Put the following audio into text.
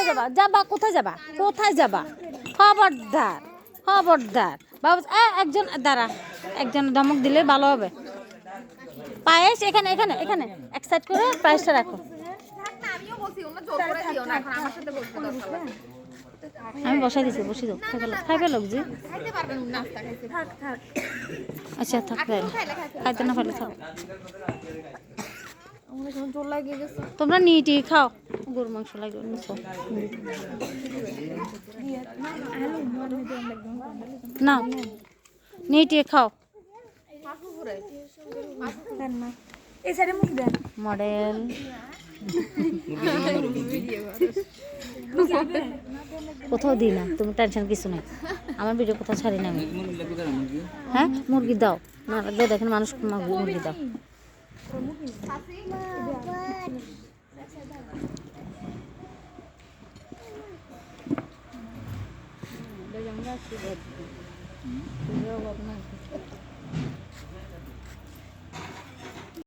কোথায় যাবা যাবা কোথায় যাবা কোথায় যাবা খবরদার খবরদার বাবু একজন দাঁড়া একজন ধমক দিলে ভালো হবে পায়েস এখানে এখানে এখানে এক সাইড করে পায়েসটা রাখো আমি বসাই দিছি বসি দাও খাইবে লোক যে আচ্ছা থাকবে খাইতে না পারলে থাক তোমরা নিটি খাও গরু মাংস লাগে না নিটি খাও মডেল কোথাও দিই না তুমি টেনশন কিছু নাই আমার ভিডিও কোথাও ছাড়ি না আমি হ্যাঁ মুরগি দাও না লাগবে দেখেন মানুষ মুরগি দাও